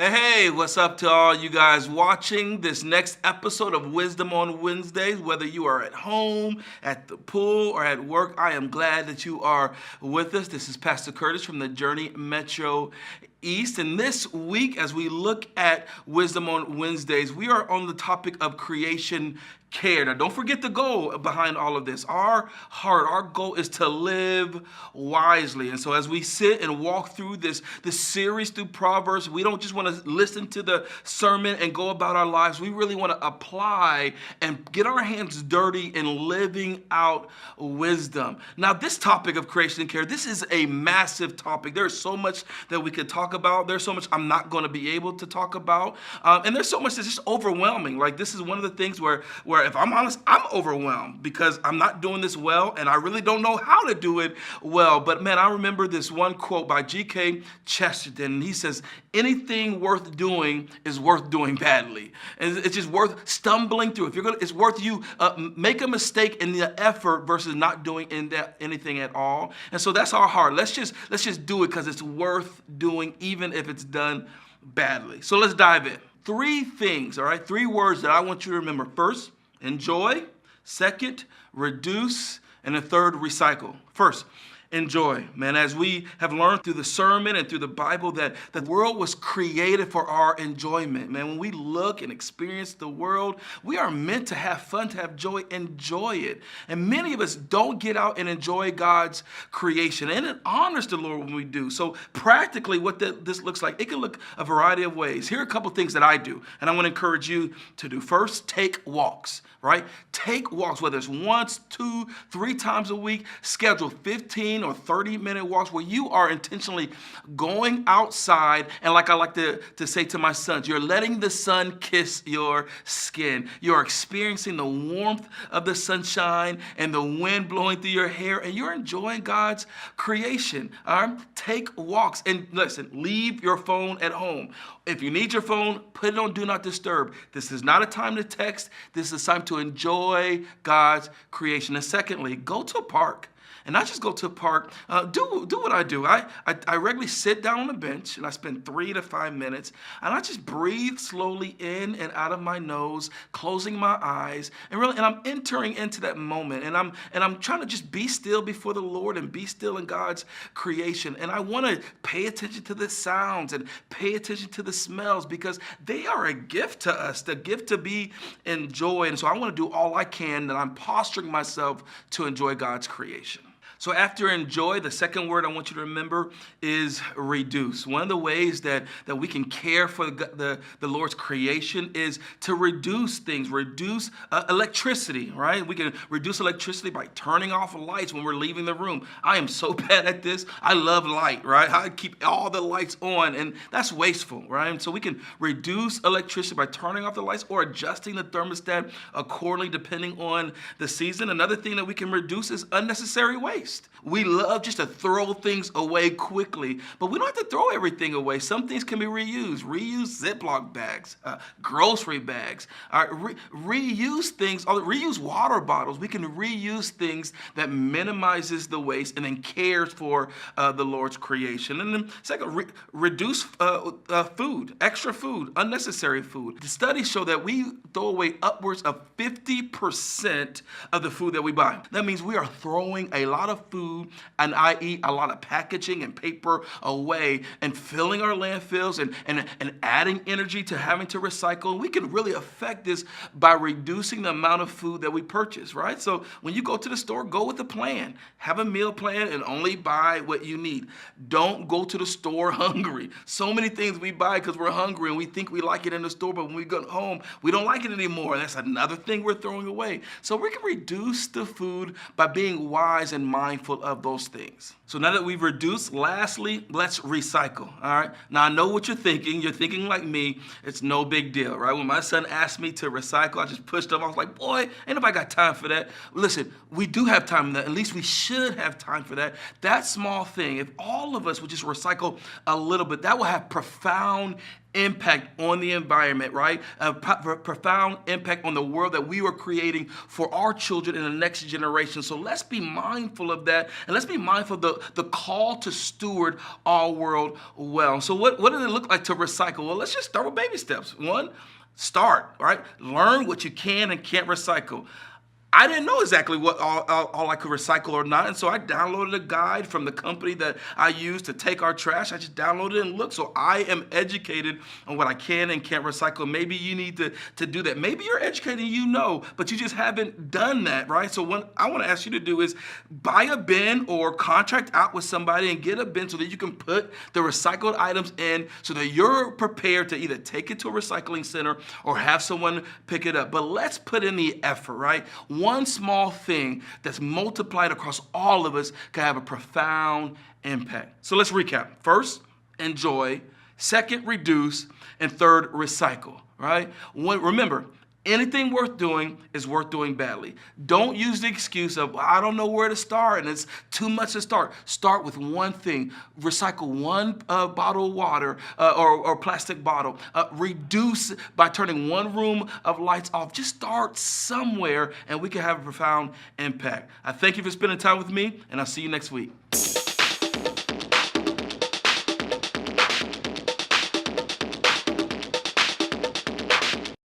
Hey, what's up to all you guys watching this next episode of Wisdom on Wednesdays? Whether you are at home, at the pool, or at work, I am glad that you are with us. This is Pastor Curtis from the Journey Metro East. And this week, as we look at Wisdom on Wednesdays, we are on the topic of creation care. Now, don't forget the goal behind all of this. Our heart, our goal is to live wisely. And so as we sit and walk through this series through Proverbs, we don't just want to listen to the sermon and go about our lives. We really want to apply and get our hands dirty in living out wisdom. Now, this topic of creation care, this is a massive topic. There's so much that we could talk about. There's so much I'm not going to be able to talk about. And there's so much that's just overwhelming. Like, this is one of the things where if I'm honest, I'm overwhelmed because I'm not doing this well and I really don't know how to do it well. But man, I remember this one quote by G.K. Chesterton. And he says, anything worth doing is worth doing badly. And it's just worth stumbling through. It's worth you make a mistake in the effort versus not doing anything at all. And so that's our heart. Let's just do it because it's worth doing, even if it's done badly. So let's dive in. Three things, all right? Three words that I want you to remember. First, enjoy. Second, reduce. And the third, recycle. First, enjoy. Man, as we have learned through the sermon and through the Bible that the world was created for our enjoyment. Man, when we look and experience the world, we are meant to have fun, to have joy, enjoy it. And many of us don't get out and enjoy God's creation. And it honors the Lord when we do. So practically what this looks like, it can look a variety of ways. Here are a couple things that I do, and I want to encourage you to do. First, take walks, right? Take walks, whether it's once, 2, 3 times a week. Schedule 15 or 30-minute walks where you are intentionally going outside, and like I like to say to my sons, you're letting the sun kiss your skin. You're experiencing the warmth of the sunshine and the wind blowing through your hair, and you're enjoying God's creation. All right? Take walks, and listen, leave your phone at home. If you need your phone, put it on Do Not Disturb. This is not a time to text. This is time to enjoy God's creation. And secondly, go to a park. And not just go to a park, do what I do. I regularly sit down on a bench and I spend 3 to 5 minutes and I just breathe slowly in and out of my nose, closing my eyes, and I'm entering into that moment. And I'm trying to just be still before the Lord and be still in God's creation. And I want to pay attention to the sounds and pay attention to the smells because they are a gift to us, the gift to be enjoyed. And so I want to do all I can, and I'm posturing myself to enjoy God's creation. So after enjoy, the second word I want you to remember is reduce. One of the ways that we can care for the Lord's creation is to reduce things, reduce electricity, right? We can reduce electricity by turning off lights when we're leaving the room. I am so bad at this. I love light, right? I keep all the lights on, and that's wasteful, right? And so we can reduce electricity by turning off the lights or adjusting the thermostat accordingly depending on the season. Another thing that we can reduce is unnecessary waste. We love just to throw things away quickly, but we don't have to throw everything away. Some things can be reused. Reuse Ziploc bags, grocery bags, reuse things, reuse water bottles. We can reuse things that minimizes the waste and then cares for the Lord's creation. And then second, reduce food, extra food, unnecessary food. The studies show that we throw away upwards of 50% of the food that we buy. That means we are throwing a lot of food, and i.e. a lot of packaging and paper away and filling our landfills and adding energy to having to recycle. We can really affect this by reducing the amount of food that we purchase, right? So when you go to the store, go with a plan. Have a meal plan and only buy what you need. Don't go to the store hungry. So many things we buy because we're hungry and we think we like it in the store, but when we go home, we don't like it anymore. That's another thing we're throwing away. So we can reduce the food by being wise and mindful of those things. So now that we've reduced, lastly, let's recycle, all right? Now, I know what you're thinking. You're thinking like me. It's no big deal, right? When my son asked me to recycle, I just pushed him. I was like, boy, ain't nobody got time for that. Listen, we do have time for that. At least we should have time for that. That small thing, if all of us would just recycle a little bit, that will have profound impact on the environment, right? A profound impact on the world that we are creating for our children in the next generation. So let's be mindful of that, and let's be mindful of the call to steward our world well. So what does it look like to recycle? Well, let's just start with baby steps. One, start, right? Learn what you can and can't recycle. I didn't know exactly what all I could recycle or not, and so I downloaded a guide from the company that I use to take our trash. I just downloaded it and looked, so I am educated on what I can and can't recycle. Maybe you need to do that. Maybe you're educated and you know, but you just haven't done that, right? So what I want to ask you to do is buy a bin or contract out with somebody and get a bin so that you can put the recycled items in so that you're prepared to either take it to a recycling center or have someone pick it up. But let's put in the effort, right? One small thing that's multiplied across all of us can have a profound impact. So let's recap. First, enjoy. Second, reduce. And third, recycle, right? Remember, anything worth doing is worth doing badly. Don't use the excuse of, I don't know where to start and it's too much to start. Start with one thing. Recycle one bottle of water or plastic bottle. Reduce by turning one room of lights off. Just start somewhere and we can have a profound impact. I thank you for spending time with me, and I'll see you next week.